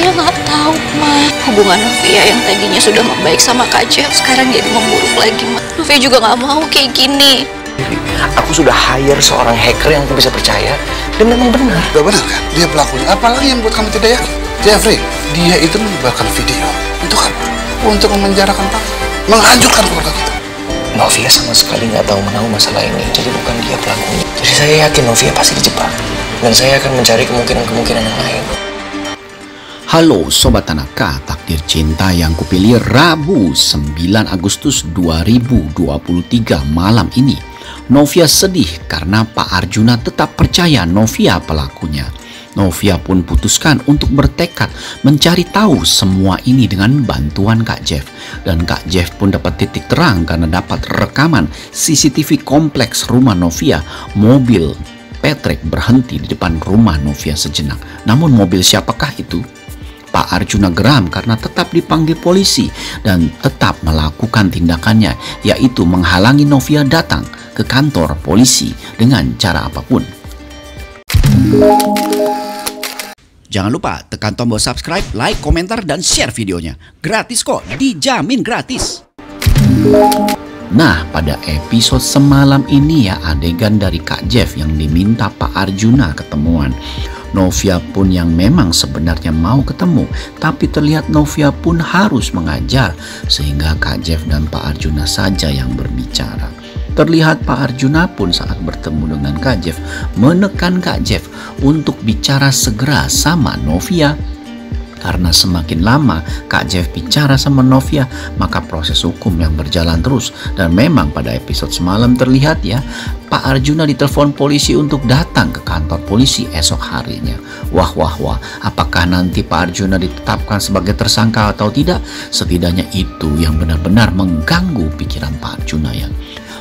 Novia nggak tahu, Ma. Hubungan Novia yang tadinya sudah membaik sama Kak Jeff sekarang jadi memburuk lagi, Ma. Novia juga nggak mau kayak gini. Aku sudah hire seorang hacker yang aku bisa percaya dan memang benar. Udah benar kan? Dia pelakunya. Apalagi yang buat kamu tidak yakin? Jeffrey, dia itu menyebarkan video untuk apa? Untuk memenjarakan Pak, menghancurkan keluarga kita. Novia sama sekali nggak tahu menahu masalah ini, jadi bukan dia pelakunya. Jadi saya yakin Novia pasti dijebak, dan saya akan mencari kemungkinan-kemungkinan yang lain. Halo Sobat Tanaka, takdir cinta yang kupilih Rabu 9 Agustus 2023 malam ini. Novia sedih karena Pak Arjuna tetap percaya Novia pelakunya. Novia pun putuskan untuk bertekad mencari tahu semua ini dengan bantuan Kak Jeff. Dan Kak Jeff pun dapat titik terang karena dapat rekaman CCTV kompleks rumah Novia. Mobil Patrick berhenti di depan rumah Novia sejenak. Namun mobil siapakah itu? Pak Arjuna geram karena tetap dipanggil polisi dan tetap melakukan tindakannya, yaitu menghalangi Novia datang ke kantor polisi dengan cara apapun. Jangan lupa tekan tombol subscribe, like, komentar, dan share videonya. Gratis kok, dijamin gratis. Nah, pada episode semalam ini ya, adegan dari Kak Jeff yang diminta Pak Arjuna ketemuan. Novia pun yang memang sebenarnya mau ketemu, tapi terlihat Novia pun harus mengajar, sehingga Kak Jeff dan Pak Arjuna saja yang berbicara. Terlihat Pak Arjuna pun saat bertemu dengan Kak Jeff menekan Kak Jeff untuk bicara segera sama Novia. Karena semakin lama Kak Jeff bicara sama Novia, maka proses hukum yang berjalan terus. Dan memang pada episode semalam terlihat ya, Pak Arjuna ditelepon polisi untuk datang ke kantor polisi esok harinya. Wah, apakah nanti Pak Arjuna ditetapkan sebagai tersangka atau tidak? Setidaknya itu yang benar-benar mengganggu pikiran Pak Arjuna ya.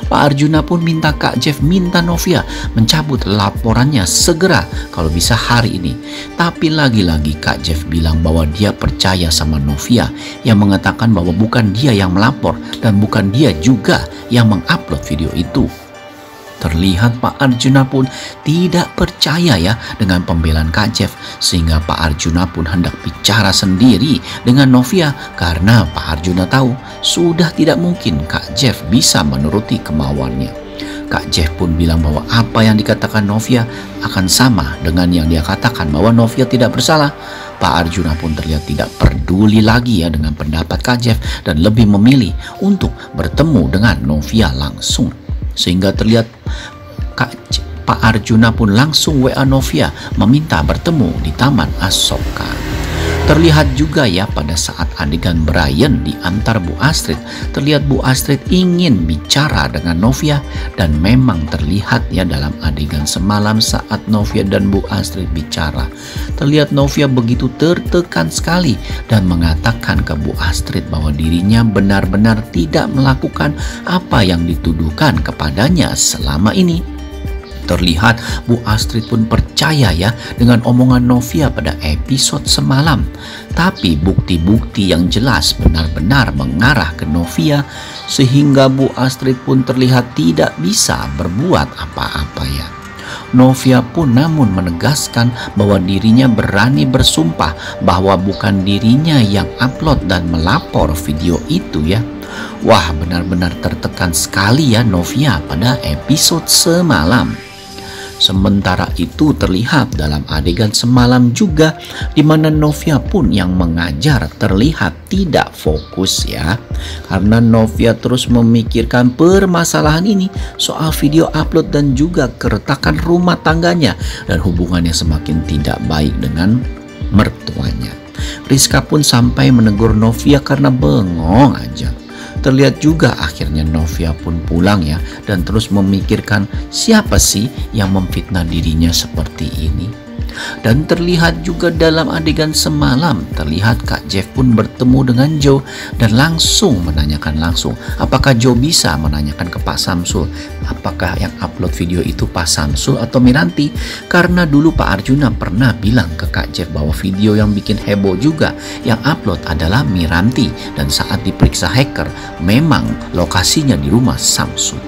Pak Arjuna pun minta Kak Jeff minta Novia mencabut laporannya segera kalau bisa hari ini. Tapi lagi-lagi Kak Jeff bilang bahwa dia percaya sama Novia yang mengatakan bahwa bukan dia yang melapor dan bukan dia juga yang mengupload video itu. Terlihat Pak Arjuna pun tidak percaya ya dengan pembelaan Kak Jeff, sehingga Pak Arjuna pun hendak bicara sendiri dengan Novia karena Pak Arjuna tahu sudah tidak mungkin Kak Jeff bisa menuruti kemauannya. Kak Jeff pun bilang bahwa apa yang dikatakan Novia akan sama dengan yang dia katakan bahwa Novia tidak bersalah. Pak Arjuna pun terlihat tidak peduli lagi ya dengan pendapat Kak Jeff dan lebih memilih untuk bertemu dengan Novia langsung. Sehingga terlihat Pak Arjuna pun langsung WA Novia meminta bertemu di Taman Asoka. Terlihat juga ya pada saat adegan Brian di antar Bu Astrid, terlihat Bu Astrid ingin bicara dengan Novia, dan memang terlihat ya dalam adegan semalam saat Novia dan Bu Astrid bicara. Terlihat Novia begitu tertekan sekali dan mengatakan ke Bu Astrid bahwa dirinya benar-benar tidak melakukan apa yang dituduhkan kepadanya selama ini. Terlihat Bu Astrid pun percaya ya dengan omongan Novia pada episode semalam. Tapi bukti-bukti yang jelas benar-benar mengarah ke Novia, sehingga Bu Astrid pun terlihat tidak bisa berbuat apa-apa ya. Novia pun namun menegaskan bahwa dirinya berani bersumpah bahwa bukan dirinya yang upload dan melapor video itu ya. Wah, benar-benar tertekan sekali ya Novia pada episode semalam. Sementara itu terlihat dalam adegan semalam juga di mana Novia pun yang mengajar terlihat tidak fokus ya. Karena Novia terus memikirkan permasalahan ini soal video upload dan juga keretakan rumah tangganya dan hubungannya semakin tidak baik dengan mertuanya. Rizka pun sampai menegur Novia karena bengong aja. Terlihat juga akhirnya Novia pun pulang ya dan terus memikirkan siapa sih yang memfitnah dirinya seperti ini. Dan terlihat juga dalam adegan semalam terlihat Kak Jeff pun bertemu dengan Joe dan langsung menanyakan langsung apakah Joe bisa menanyakan ke Pak Samsul apakah yang upload video itu Pak Samsul atau Miranti, karena dulu Pak Arjuna pernah bilang ke Kak Jeff bahwa video yang bikin heboh juga yang upload adalah Miranti, dan saat diperiksa hacker memang lokasinya di rumah Samsul.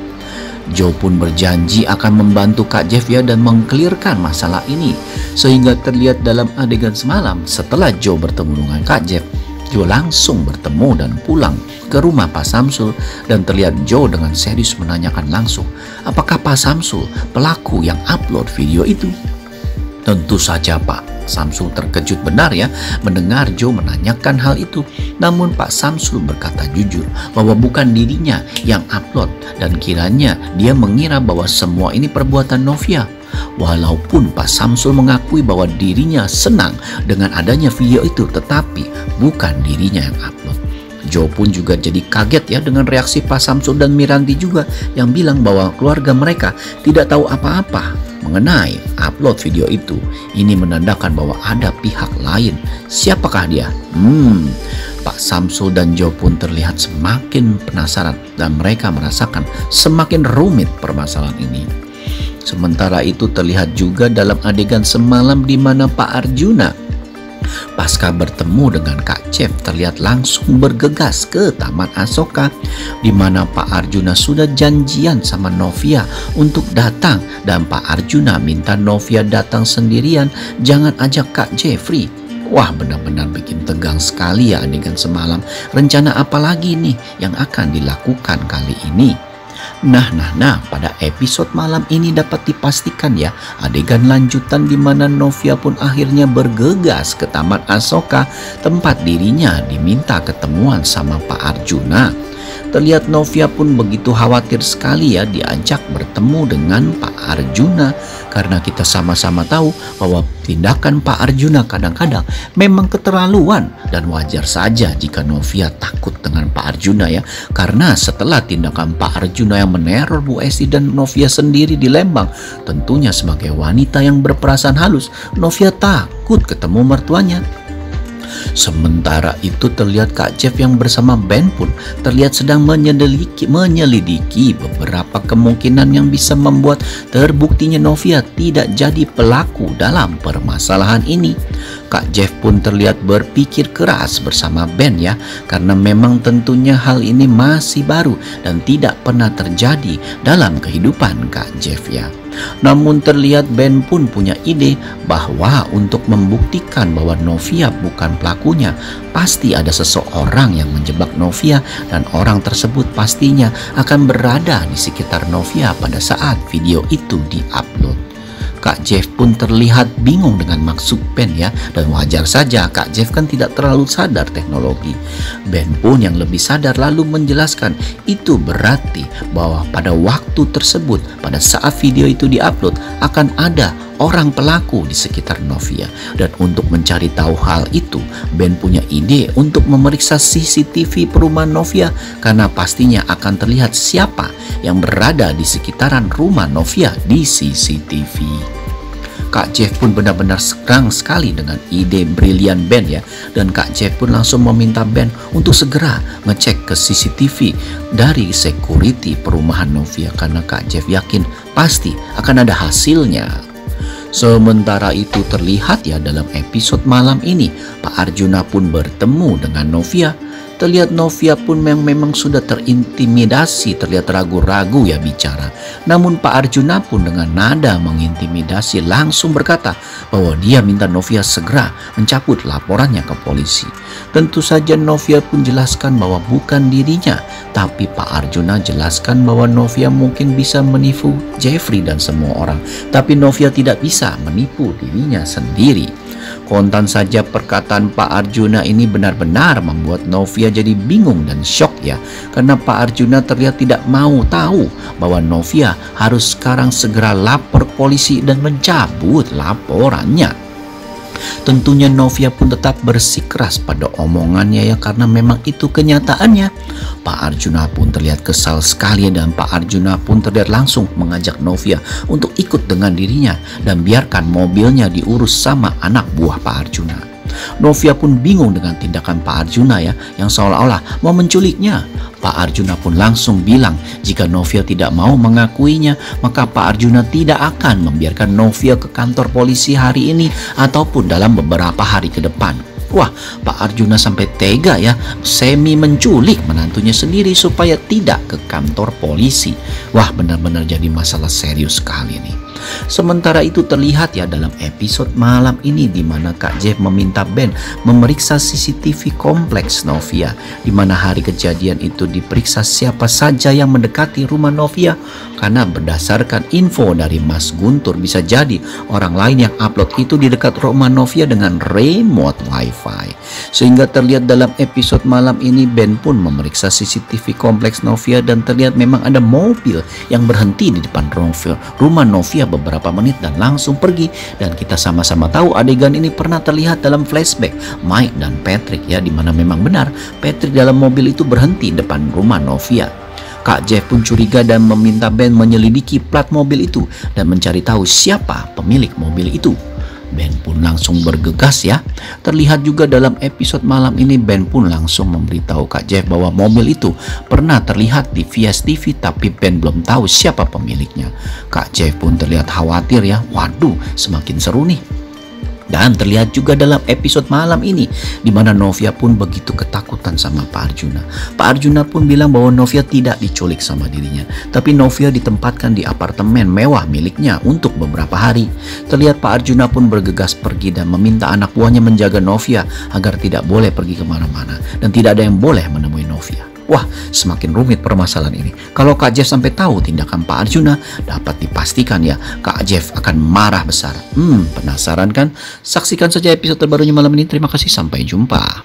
Joe pun berjanji akan membantu Kak Jeff ya dan mengkelirkan masalah ini. Sehingga terlihat dalam adegan semalam setelah Joe bertemu dengan Kak Jeff, Joe langsung bertemu dan pulang ke rumah Pak Samsul, dan terlihat Joe dengan serius menanyakan langsung apakah Pak Samsul pelaku yang upload video itu. Tentu saja Pak Samsul terkejut benar ya mendengar Joe menanyakan hal itu. Namun Pak Samsul berkata jujur bahwa bukan dirinya yang upload dan kiranya dia mengira bahwa semua ini perbuatan Novia. Walaupun Pak Samsul mengakui bahwa dirinya senang dengan adanya video itu, tetapi bukan dirinya yang upload. Joe pun juga jadi kaget ya dengan reaksi Pak Samsul dan Miranti juga yang bilang bahwa keluarga mereka tidak tahu apa-apa mengenai upload video itu. Ini menandakan bahwa ada pihak lain. Siapakah dia? Pak Samsul dan Joe pun terlihat semakin penasaran dan mereka merasakan semakin rumit permasalahan ini. Sementara itu terlihat juga dalam adegan semalam di mana Pak Arjuna pasca bertemu dengan Kak Jeff terlihat langsung bergegas ke Taman Asoka, di mana Pak Arjuna sudah janjian sama Novia untuk datang dan Pak Arjuna minta Novia datang sendirian, jangan ajak Kak Jeffrey. Wah, benar-benar bikin tegang sekali ya adegan semalam. Rencana apa lagi nih yang akan dilakukan kali ini? Nah, pada episode malam ini dapat dipastikan ya adegan lanjutan di mana Novia pun akhirnya bergegas ke Taman Asoka, tempat dirinya diminta ketemuan sama Pak Arjuna. Terlihat Novia pun begitu khawatir sekali ya diajak bertemu dengan Pak Arjuna, karena kita sama-sama tahu bahwa tindakan Pak Arjuna kadang-kadang memang keterlaluan, dan wajar saja jika Novia takut dengan Pak Arjuna ya, karena setelah tindakan Pak Arjuna yang meneror Bu Esti dan Novia sendiri di Lembang, tentunya sebagai wanita yang berperasaan halus, Novia takut ketemu mertuanya. Sementara itu terlihat Kak Jeff yang bersama Ben pun terlihat sedang menyelidiki beberapa kemungkinan yang bisa membuat terbuktinya Novia tidak jadi pelaku dalam permasalahan ini. Kak Jeff pun terlihat berpikir keras bersama Ben ya, karena memang tentunya hal ini masih baru dan tidak pernah terjadi dalam kehidupan Kak Jeff ya. Namun terlihat Ben pun punya ide bahwa untuk membuktikan bahwa Novia bukan pelakunya, pasti ada seseorang yang menjebak Novia, dan orang tersebut pastinya akan berada di sekitar Novia pada saat video itu diupload. Kak Jeff pun terlihat bingung dengan maksud Ben ya, dan wajar saja Kak Jeff kan tidak terlalu sadar teknologi. Ben pun yang lebih sadar lalu menjelaskan itu berarti bahwa pada waktu tersebut, pada saat video itu diupload, akan ada orang pelaku di sekitar Novia. Dan untuk mencari tahu hal itu, Ben punya ide untuk memeriksa CCTV perumahan Novia, karena pastinya akan terlihat siapa yang berada di sekitaran rumah Novia di CCTV. Kak Jeff pun benar-benar serang sekali dengan ide brilian Ben ya, dan Kak Jeff pun langsung meminta Ben untuk segera ngecek ke CCTV dari security perumahan Novia, karena Kak Jeff yakin pasti akan ada hasilnya. Sementara itu terlihat ya dalam episode malam ini Pak Arjuna pun bertemu dengan Novia. Terlihat Novia pun memang sudah terintimidasi, terlihat ragu-ragu ya bicara. Namun Pak Arjuna pun dengan nada mengintimidasi langsung berkata bahwa dia minta Novia segera mencabut laporannya ke polisi. Tentu saja Novia pun jelaskan bahwa bukan dirinya, tapi Pak Arjuna jelaskan bahwa Novia mungkin bisa menipu Jeffrey dan semua orang, tapi Novia tidak bisa menipu dirinya sendiri. Kontan saja perkataan Pak Arjuna ini benar-benar membuat Novia jadi bingung dan shock ya, karena Pak Arjuna terlihat tidak mau tahu bahwa Novia harus sekarang segera lapor polisi dan mencabut laporannya. Tentunya Novia pun tetap bersikeras pada omongannya ya, karena memang itu kenyataannya. Pak Arjuna pun terlihat kesal sekali, dan Pak Arjuna pun terlihat langsung mengajak Novia untuk ikut dengan dirinya dan biarkan mobilnya diurus sama anak buah Pak Arjuna. Novia pun bingung dengan tindakan Pak Arjuna ya, yang seolah-olah mau menculiknya. Pak Arjuna pun langsung bilang jika Novia tidak mau mengakuinya, maka Pak Arjuna tidak akan membiarkan Novia ke kantor polisi hari ini ataupun dalam beberapa hari ke depan. Wah, Pak Arjuna sampai tega ya, semi menculik menantunya sendiri supaya tidak ke kantor polisi. Wah, benar-benar jadi masalah serius sekali nih. Sementara itu terlihat ya dalam episode malam ini di mana Kak Jeff meminta Ben memeriksa CCTV kompleks Novia, di mana hari kejadian itu diperiksa siapa saja yang mendekati rumah Novia, karena berdasarkan info dari Mas Guntur bisa jadi orang lain yang upload itu di dekat rumah Novia dengan remote wifi. Sehingga terlihat dalam episode malam ini Ben pun memeriksa CCTV kompleks Novia dan terlihat memang ada mobil yang berhenti di depan rumah Novia beberapa menit dan langsung pergi. Dan kita sama-sama tahu adegan ini pernah terlihat dalam flashback Mike dan Patrick ya, dimana memang benar Patrick dalam mobil itu berhenti depan rumah Novia. Kak Jeff pun curiga dan meminta Ben menyelidiki plat mobil itu dan mencari tahu siapa pemilik mobil itu. Ben pun langsung bergegas ya. Terlihat juga dalam episode malam ini Ben pun langsung memberitahu Kak Jeff bahwa mobil itu pernah terlihat di VSTV, tapi Ben belum tahu siapa pemiliknya. Kak Jeff pun terlihat khawatir ya. Waduh, semakin seru nih. Dan terlihat juga dalam episode malam ini di mana Novia pun begitu ketakutan sama Pak Arjuna. Pak Arjuna pun bilang bahwa Novia tidak diculik sama dirinya, tapi Novia ditempatkan di apartemen mewah miliknya untuk beberapa hari. Terlihat Pak Arjuna pun bergegas pergi dan meminta anak buahnya menjaga Novia agar tidak boleh pergi kemana-mana dan tidak ada yang boleh menemui Novia. Wah, semakin rumit permasalahan ini. Kalau Kak Jeff sampai tahu tindakan Pak Arjuna, dapat dipastikan ya Kak Jeff akan marah besar. Penasaran kan? Saksikan saja episode terbarunya malam ini. Terima kasih, sampai jumpa.